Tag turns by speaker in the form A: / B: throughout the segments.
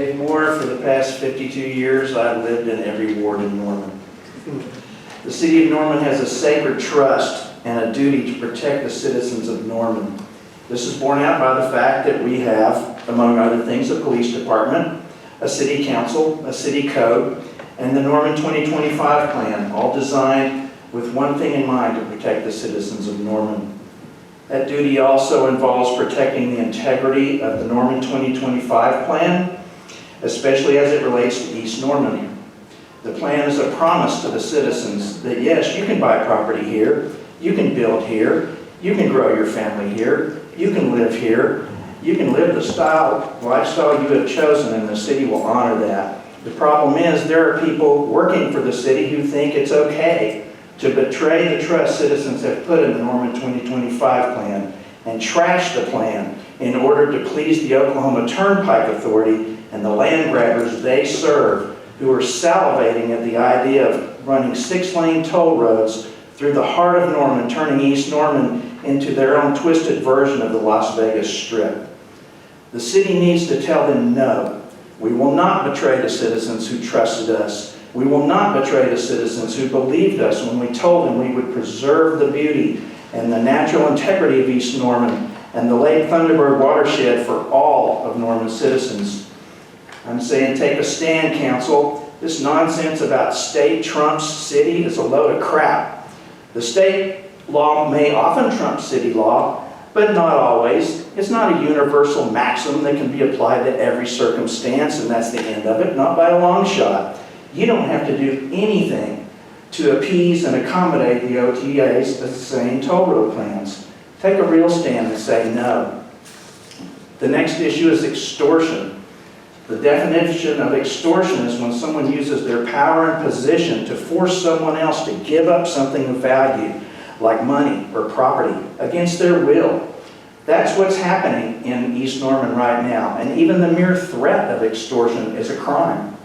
A: Dave Moore. For the past 52 years, I've lived in every ward in Norman. The City of Norman has a sacred trust and a duty to protect the citizens of Norman. This is borne out by the fact that we have, among other things, a police department, a city council, a city code, and the Norman 2025 plan, all designed with one thing in mind: to protect the citizens of Norman. That duty also involves protecting the integrity of the Norman 2025 plan, especially as it relates to East Norman. The plan is a promise to the citizens that yes, you can buy property here, you can build here, you can grow your family here, you can live here, you can live the lifestyle you have chosen, and the city will honor that. The problem is there are people working for the city who think it's okay to betray the trust citizens have put in the Norman 2025 plan and trash the plan in order to please the Oklahoma Turnpike Authority and the land grabbers they serve, who are salivating at the idea of running 6-lane toll roads through the heart of Norman, turning East Norman into their own twisted version of the Las Vegas Strip. The city needs to tell them no. We will not betray the citizens who trusted us. We will not betray the citizens who believed us when we told them we would preserve the beauty and the natural integrity of East Norman and the Lake Thunderbird watershed for all of Norman's citizens. I'm saying take a stand, council. This nonsense about state trumps city is a load of crap. The state law may often trump city law, but not always. It's not a universal maxim that can be applied to every circumstance, and that's the end of it, not by a long shot. You don't have to do anything to appease and accommodate the OTA's saying toll road plans. Take a real stand and say no. The next issue is extortion. The definition of extortion is when someone uses their power and position to force someone else to give up something of value, like money or property, against their will. That's what's happening in East Norman right now, and even the mere threat of extortion is a crime.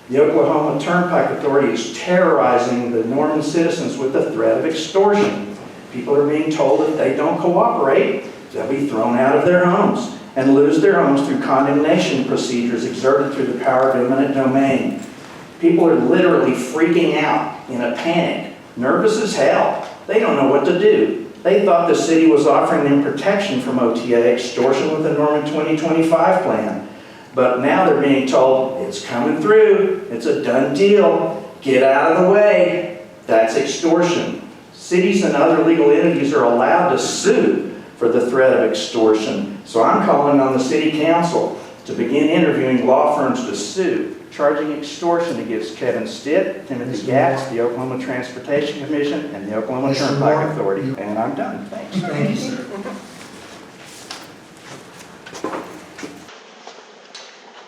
A: The Oklahoma Turnpike Authority is terrorizing the Norman citizens with the threat of extortion. People are being told if they don't cooperate, they'll be thrown out of their homes and lose their homes through condemnation procedures exerted through the power of eminent domain. People are literally freaking out in a panic, nervous as hell. They don't know what to do. They thought the city was offering them protection from OTA extortion with the Norman 2025 plan. But now they're being told, it's coming through, it's a done deal, get out of the way. That's extortion. Cities and other legal entities are allowed to sue for the threat of extortion. So I'm calling on the City Council to begin interviewing law firms to sue, charging extortion against Kevin Stitt, Timothy Gatz, the Oklahoma Transportation Commission, and the Oklahoma Turnpike Authority. And I'm done. Thanks.
B: Thank you, sir.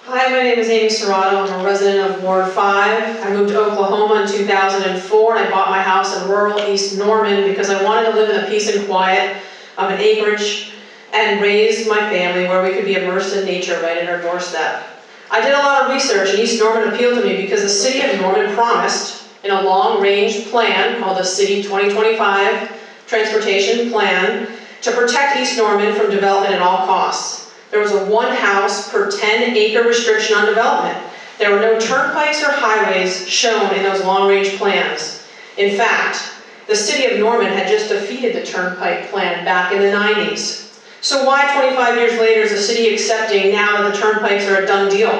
C: Hi, my name is Amy Serrato. I'm a resident of Ward 5. I moved to Oklahoma in 2004, and I bought my house in rural East Norman because I wanted to live in the peace and quiet of an acreage and raise my family where we could be immersed in nature right at our doorstep. I did a lot of research, and East Norman appealed to me because the City of Norman promised in a long-range plan called the City 2025 Transportation Plan to protect East Norman from development at all costs. There was a 1 house per 10-acre restriction on development. There were no turnpikes or highways shown in those long-range plans. In fact, the City of Norman had just defeated the turnpike plan back in the 90s. So why 25 years later is the city accepting now that the turnpikes are a done deal?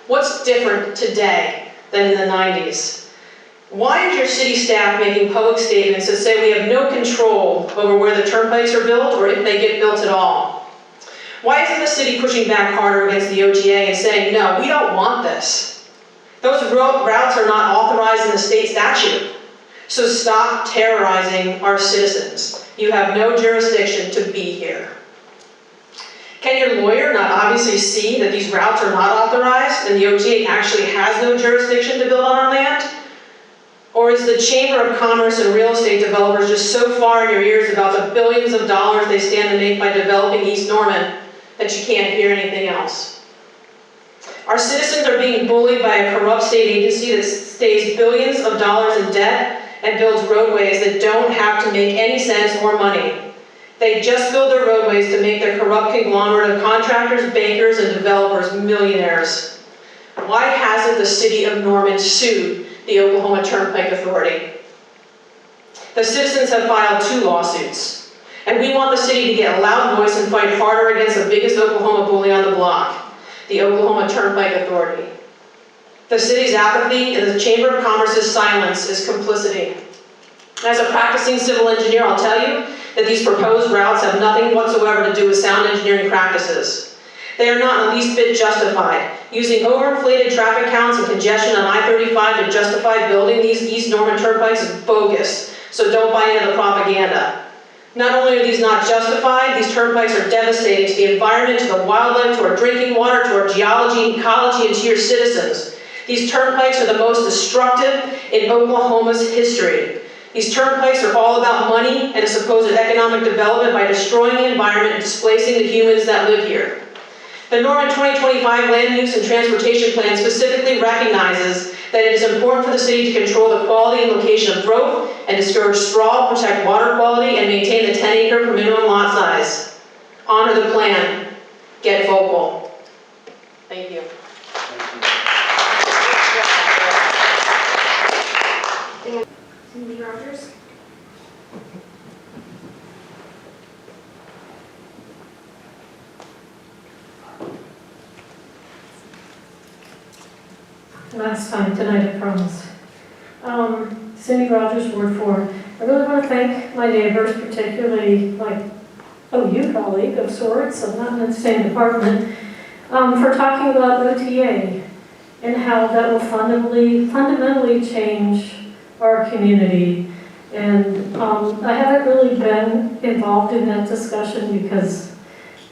C: What's different today than in the 90s? Why is your city staff making public statements that say we have no control over where the turnpikes are built or if they get built at all? Why isn't the city pushing back harder against the OTA and saying, no, we don't want this? Those routes are not authorized in the state statute. So stop terrorizing our citizens. You have no jurisdiction to be here. Can your lawyer not obviously see that these routes are not authorized and the OTA actually has no jurisdiction to build on our land? Or is the Chamber of Commerce and real estate developers just so far in your ears about the billions of dollars they stand to make by developing East Norman that you can't hear anything else? Our citizens are being bullied by a corrupt state agency that stays billions of dollars in debt and builds roadways that don't have to make any sense or money. They just build their roadways to make their corrupt conglomerate of contractors, bankers, and developers millionaires. Why hasn't the city of Norman sued the Oklahoma Turnpike Authority? The citizens have filed 2 lawsuits, and we want the city to get a loud voice and fight harder against the biggest Oklahoma bully on the block, the Oklahoma Turnpike Authority. The city's apathy and the Chamber of Commerce's silence is complicity. As a practicing civil engineer, I'll tell you that these proposed routes have nothing whatsoever to do with sound engineering practices. They are not in the least bit justified. Using overinflated traffic counts and congestion on I-35 to justify building these East Norman turnpikes is bogus, so don't buy into the propaganda. Not only are these not justified, these turnpikes are devastating to the environment, to the wildlife, to our drinking water, to our geology and ecology, and to your citizens. These turnpikes are the most destructive in Oklahoma's history. These turnpikes are all about money and a supposed economic development by destroying the environment and displacing the humans that live here. The Norman 2025 Land Use and Transportation Plan specifically recognizes that it is important for the city to control the quality and location of growth and discourage sprawl, protect water quality, and maintain the 10-acre per minimum lot size. Honor the plan. Get vocal. Thank you.
B: Cindy Rogers.
D: Last time tonight, I promise. Cindy Rogers, Ward 4. I really want to thank my neighbors, particularly my OU colleague of sorts, I'm not in the same department, for talking about OTA and how that will fundamentally change our community. And I haven't really been involved in that discussion because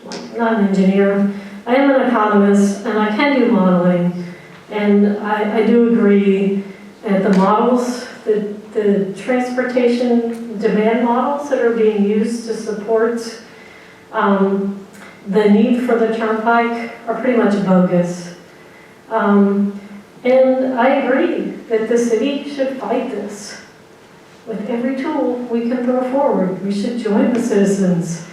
D: I'm not an engineer. I am an economist and I can do modeling. And I do agree that the models, the transportation demand models that are being used to support the need for the turnpike are pretty much bogus. And I agree that the city should fight this with every tool we can throw forward. We should join the citizens.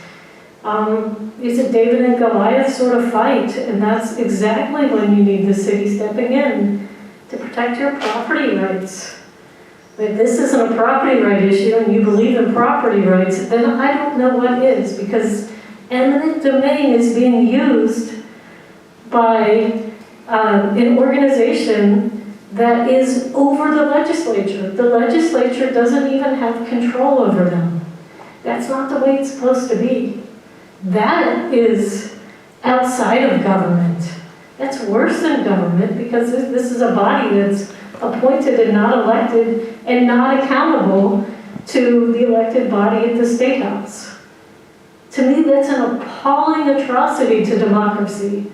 D: It's a David and Goliath sort of fight, and that's exactly when you need the city stepping in to protect your property rights. If this isn't a property right issue and you believe in property rights, then I don't know what is, because eminent domain is being used by an organization that is over the legislature. The legislature doesn't even have control over them. That's not the way it's supposed to be. That is outside of government. That's worse than government, because this is a body that's appointed and not elected and not accountable to the elected body at the State House. To me, that's an appalling atrocity to democracy.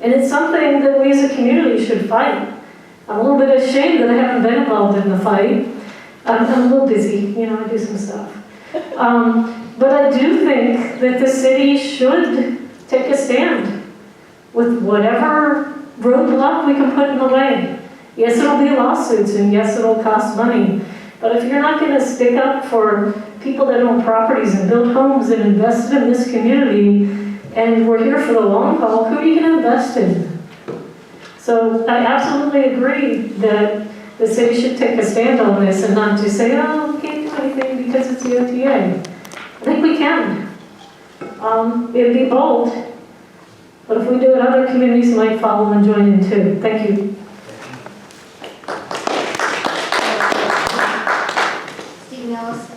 D: And it's something that we as a community should fight. I'm a little bit ashamed that I haven't been involved in the fight. I'm a little busy, I do some stuff. But I do think that the city should take a stand with whatever roadblock we can put in the way. Yes, it'll be lawsuits, and yes, it'll cost money. But if you're not going to stick up for people that own properties and build homes and invest in this community, and we're here for the long haul, who are you going to invest in? So I absolutely agree that the city should take a stand on this and not just say, oh, we can't do anything because it's the OTA. I think we can. It'd be bold, but if we do it, other communities might follow and join in too. Thank you.
B: Stephen Ellis.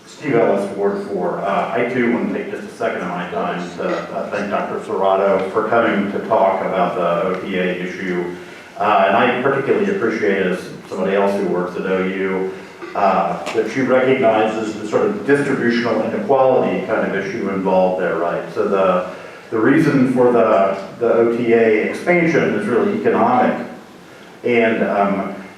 E: Steve Ellis, Ward 4. I too want to take just a second of my time to thank Dr. Serrato for coming to talk about the OTA issue. And I particularly appreciate, as somebody else who works at OU, that she recognizes the sort of distributional inequality kind of issue involved there, right? So the reason for the OTA expansion is really economic. And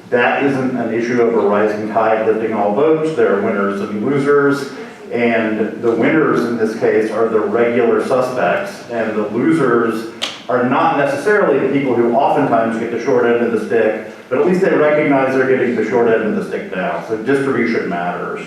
E: that isn't an issue of a rising tide lifting all boats. There are winners and losers. And the winners in this case are the regular suspects, and the losers are not necessarily the people who oftentimes get the short end of the stick, but at least they recognize they're getting the short end of the stick now. So distribution matters.